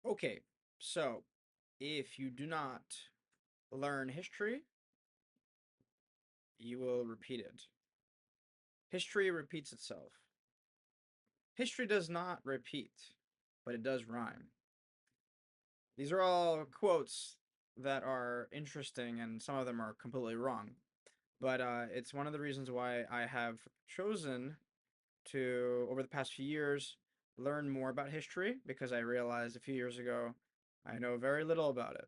Okay, so if you do not learn history, you will repeat it. History repeats itself. History does not repeat, but it does rhyme. These are all quotes that are interesting, and some of them are completely wrong. But it's one of the reasons why I have chosen to, over the past few years, learn more about history because I realized a few years ago I know very little about it.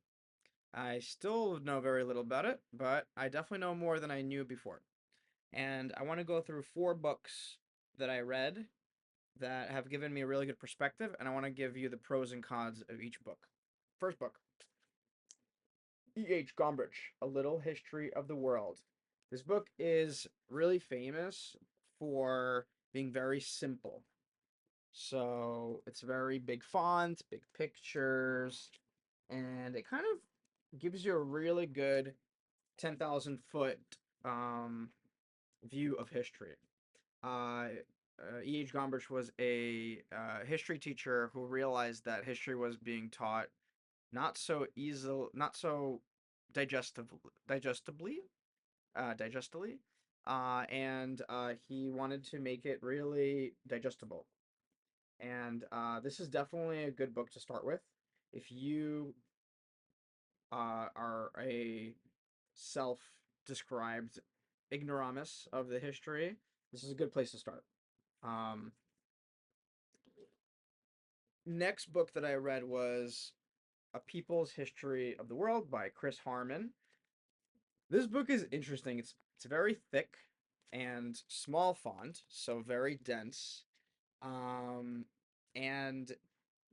I still know very little about it, but I definitely know more than I knew before. And I want to go through four books that I read that have given me a really good perspective, and I want to give you the pros and cons of each book. First book, E.H. Gombrich, A Little History of the World. This book is really famous for being very simple. So it's very big fonts, big pictures, and it kind of gives you a really good 10,000 foot um, view of history. Uh, E.H. Gombrich was a history teacher who realized that history was being taught not so digestive, digestibly, digestibly, and he wanted to make it really digestible. And this is definitely a good book to start with. If you are a self-described ignoramus of the history, this is a good place to start. Um, Next book that I read was A People's History of the World by Chris Harman. This book is interesting. It's very thick and small font, so very dense. Um, and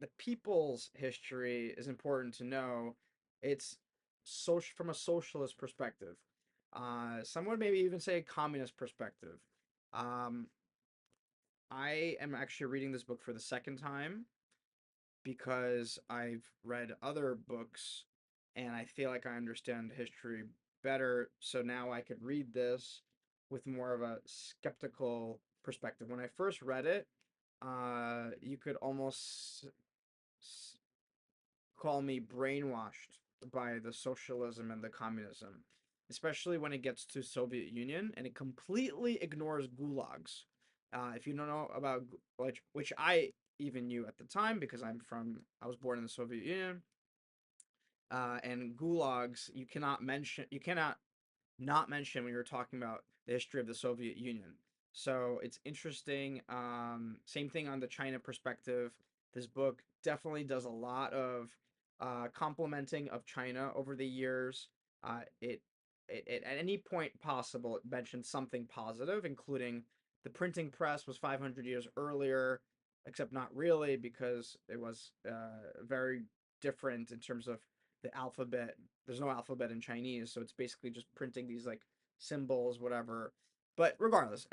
the people's history is important to know. It's social from a socialist perspective. Some would maybe even say a communist perspective. Um, I am actually reading this book for the second time because I've read other books and I feel like I understand history better. So now I could read this with more of a skeptical perspective. When I first read it, you could almost call me brainwashed by the socialism and the communism, especially when it gets to Soviet Union and it completely ignores gulags. If you don't know about which I even knew at the time because I was born in the Soviet Union, and gulags you cannot not mention when you're talking about the history of the Soviet Union. So it's interesting. Same thing on the China perspective. This book definitely does a lot of complimenting of China over the years. It at any point possible it mentions something positive, including the printing press was 500 years earlier, except not really because it was very different in terms of the alphabet. There's no alphabet in Chinese, so it's basically just printing these like symbols, whatever. But regardless,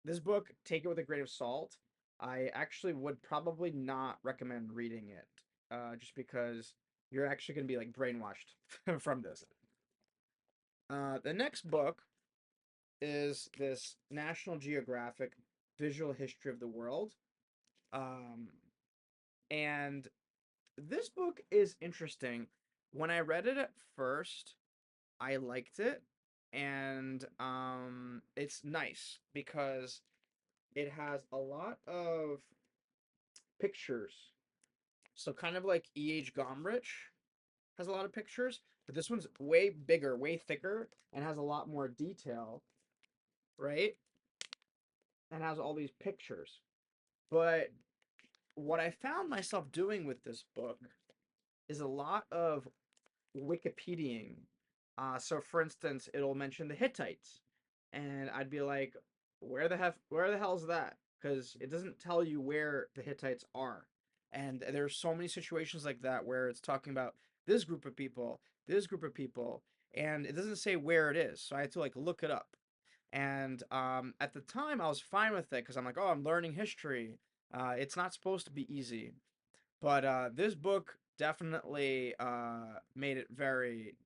this book, take it with a grain of salt. I actually would probably not recommend reading it, just because you're actually gonna be like brainwashed from this. The next book is this National Geographic Visual History of the World. Um, and this book is interesting. When I read it at first, I liked it, and it's nice because it has a lot of pictures. So kind of like E.H. Gombrich has a lot of pictures, but this one's way bigger, way thicker, and has a lot more detail, right? And has all these pictures. But what I found myself doing with this book is a lot of Wikipediaing. So for instance, it'll mention the Hittites, and I'd be like, where the hell is that? Because it doesn't tell you where the Hittites are, and there's so many situations like that where it's talking about this group of people, and it doesn't say where it is. So I had to like look it up. And at the time, I was fine with it because I'm like, oh, I'm learning history. It's not supposed to be easy. But this book definitely made it very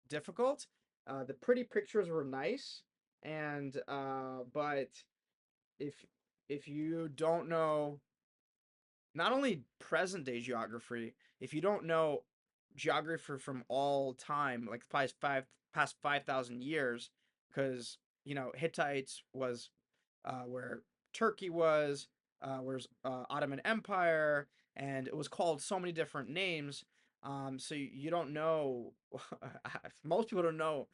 difficult. The pretty pictures were nice, and but if if you don't know not only present day geography, if you don't know geography from all time, like past 5,000 years, because Hittites was where Turkey was, where's Ottoman Empire, and it was called so many different names. So you don't know. Most people don't know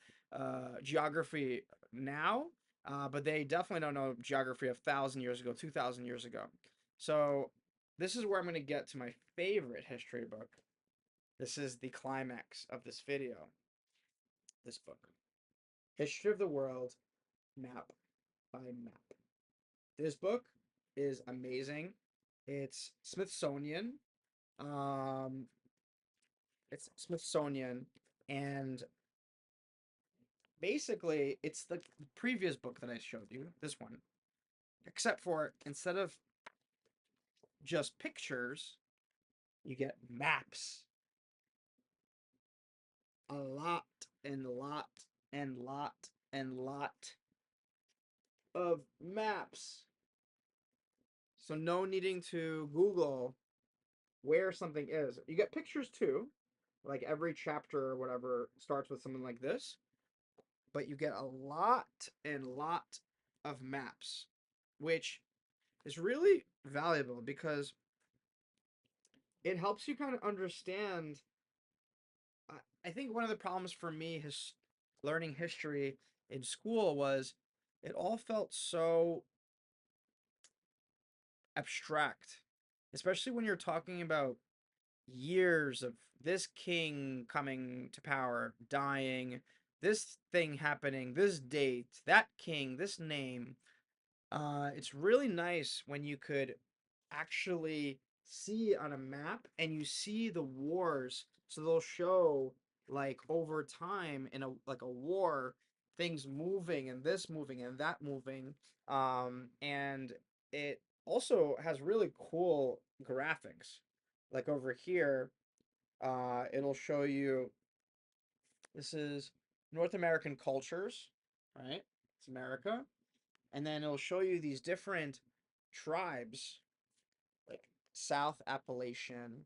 geography now, but they definitely don't know geography of 1,000 years ago, 2,000 years ago. So this is where I'm going to get to my favorite history book. This is the climax of this video. This book, History of the World, Map by Map. This book is amazing. It's Smithsonian. Um, it's Smithsonian, and basically, it's the previous book that I showed you. This one, except for instead of just pictures, you get maps. A lot and lot and lot and lot of maps. So no needing to Google where something is. You get pictures too. Like every chapter or whatever starts with something like this, but you get a lot and lot of maps, which is really valuable because it helps you kind of understand. I think one of the problems for me is learning history in school was it all felt so abstract, especially when you're talking about years of this king coming to power, dying, this thing happening, this date, that king, this name. It's really nice when you could actually see on a map and you see the wars. So they'll show like over time in a war, things moving and this moving and that moving. And it also has really cool graphics. Like over here, it'll show you this is North American cultures, right? It's America. And then it'll show you these different tribes, like South Appalachian,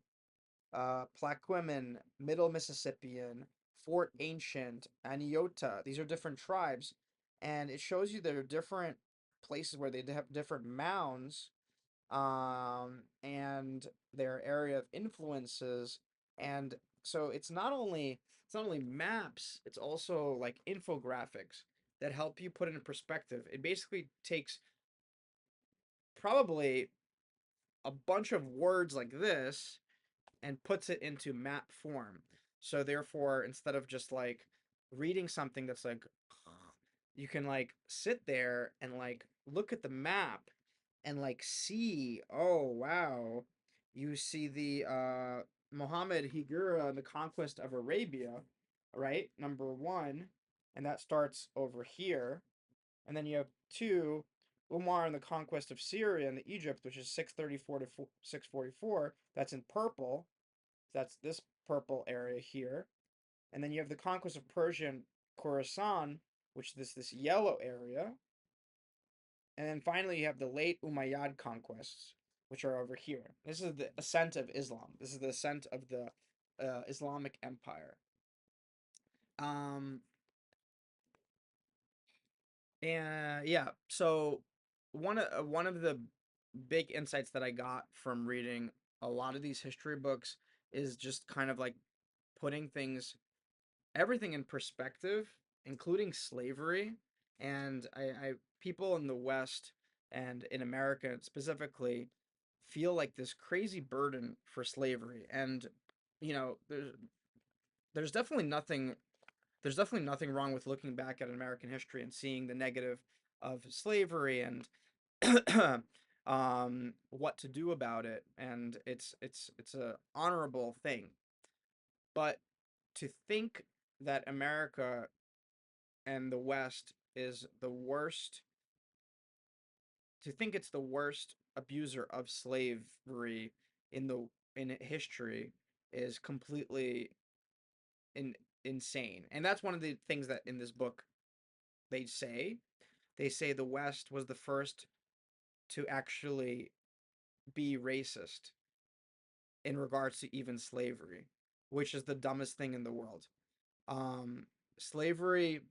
Plaquemine, Middle Mississippian, Fort Ancient, Aniota. These are different tribes, and it shows you there are different places where they have different mounds, and their area of influences, and so it's not only maps, it's also like infographics that help you put it in perspective. It basically takes probably a bunch of words like this and puts it into map form. So therefore, instead of just like reading something that's like you can like sit there and like look at the map and like see, oh wow, you see the Muhammad Hijra and the conquest of Arabia, right? Number one, and that starts over here. And then you have two, Umar and the conquest of Syria and Egypt, which is 634 to 644. That's in purple. That's this purple area here. And then you have the conquest of Persia and Khorasan, which is this yellow area. And then finally you have the late Umayyad conquests, which are over here. This is the ascent of Islam. This is the ascent of the Islamic Empire. Um, And yeah, so one of the big insights that I got from reading a lot of these history books is just kind of like putting everything in perspective, including slavery. And I people in the West and in America specifically feel like this crazy burden for slavery. And there's definitely nothing there's definitely nothing wrong with looking back at American history and seeing the negative of slavery and what to do about it, and it's a honorable thing. But to think that America and the West is the worst, to think it's the worst abuser of slavery in history is completely in, insane. And that's one of the things that in this book they say. They say the West was the first to actually be racist. in regards to even slavery, which is the dumbest thing in the world. Um, Slavery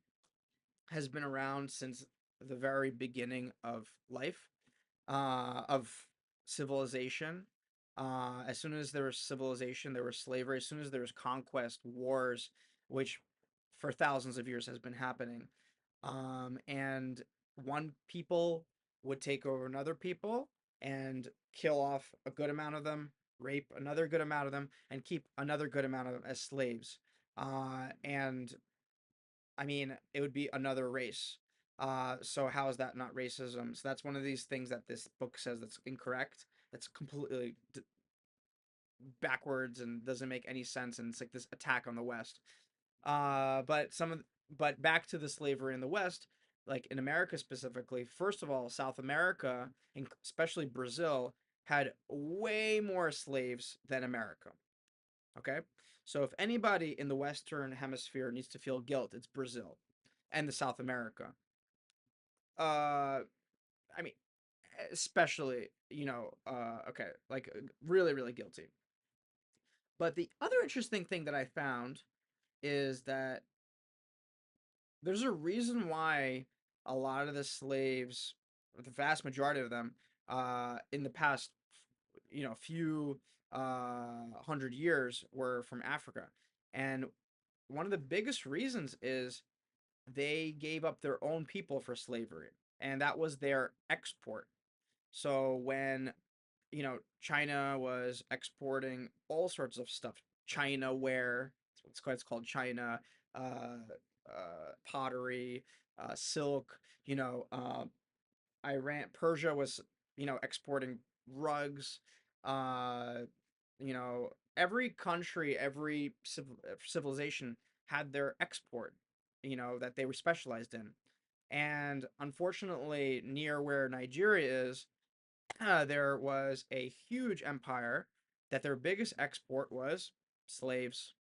has been around since the very beginning of life, of civilization. As soon as there was civilization, there was slavery. As soon as there was conquest, wars, which for thousands of years has been happening. And one people would take over another people and kill off a good amount of them, rape another good amount of them, and keep another good amount of them as slaves. And I mean, it would be another race. So how is that not racism? So that's one of these things that this book says that's incorrect. That's completely backwards and doesn't make any sense. And it's like this attack on the West. But but back to the slavery in the West, like in America specifically. First of all, South America, and especially Brazil, had way more slaves than America. Okay, so if anybody in the Western Hemisphere needs to feel guilt, it's Brazil and the South America. Uh, I mean, especially okay, like really really guilty. But the other interesting thing that I found is that there's a reason why a lot of the slaves, or the vast majority of them, in the past, few hundred years, were from Africa, and one of the biggest reasons is they gave up their own people for slavery, and that was their export. So when China was exporting all sorts of stuff, China ware, it's called China, uh, pottery, silk. Iran, Persia was exporting rugs. Uh, every country, every civilization had their export, that they were specialized in. And unfortunately, near where Nigeria is, there was a huge empire that their biggest export was slaves.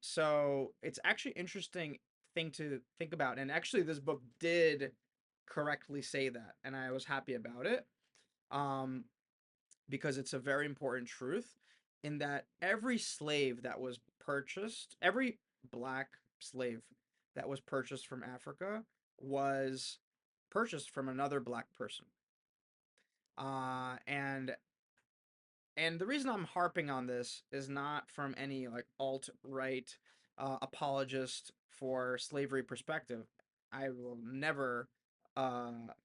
So it's actually interesting thing to think about. And actually, this book did correctly say that, and I was happy about it. Um, because it's a very important truth in that every slave that was purchased, every black slave that was purchased from Africa was purchased from another black person. And the reason I'm harping on this is not from any like alt right apologist for slavery perspective. I will never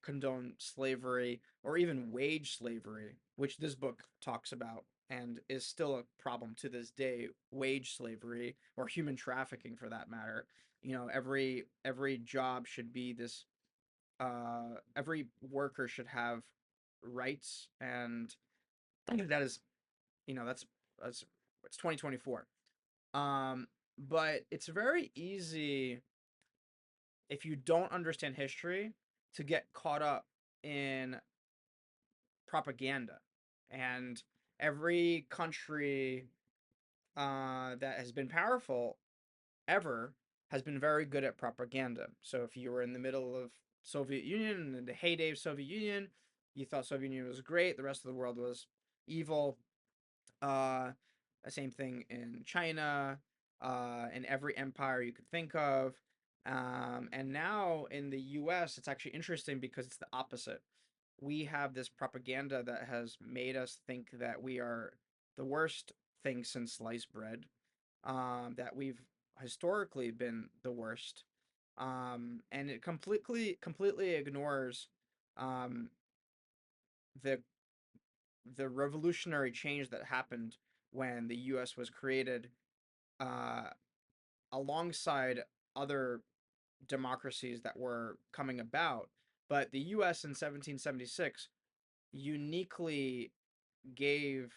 condone slavery or even wage slavery, which this book talks about and is still a problem to this day. Wage slavery or human trafficking, for that matter. Every job should be this. Every worker should have rights, and that is that's it's 2024. But it's very easy, if you don't understand history, to get caught up in propaganda. And every country that has been powerful ever has been very good at propaganda. So if you were in the middle of Soviet Union and the heyday of Soviet Union, you thought Soviet Union was great, the rest of the world was evil. Uh, Same thing in China, in every empire you could think of. And now in the US, it's actually interesting because it's the opposite. We have this propaganda that has made us think that we are the worst thing since sliced bread, that we've historically been the worst. And it completely ignores um, the the revolutionary change that happened when the U.S. was created, uh, alongside other democracies that were coming about. But the U.S. in 1776 uniquely gave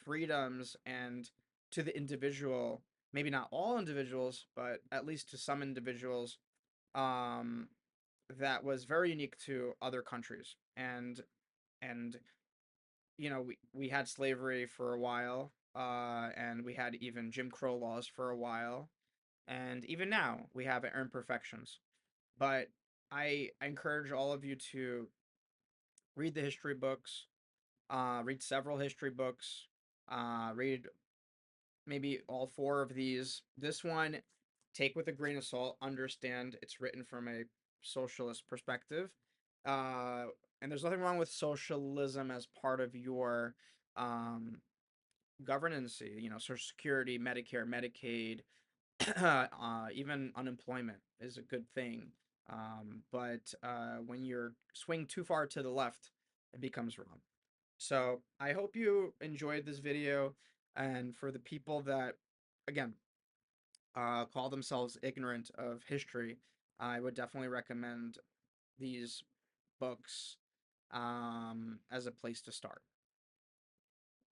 freedoms and to the individual, maybe not all individuals, but at least to some individuals, um, that was very unique to other countries. And we had slavery for a while, and we had even Jim Crow laws for a while, and even now we have imperfections. But I encourage all of you to read the history books, read several history books, Read maybe all four of these. This one, take with a grain of salt. Understand it's written from a socialist perspective, uh, and there's nothing wrong with socialism as part of your um, governance. You know, Social Security, Medicare, Medicaid, even unemployment is a good thing. But when you're swing too far to the left, it becomes wrong. So I hope you enjoyed this video. And for the people that, again, call themselves ignorant of history, I would definitely recommend these books as a place to start.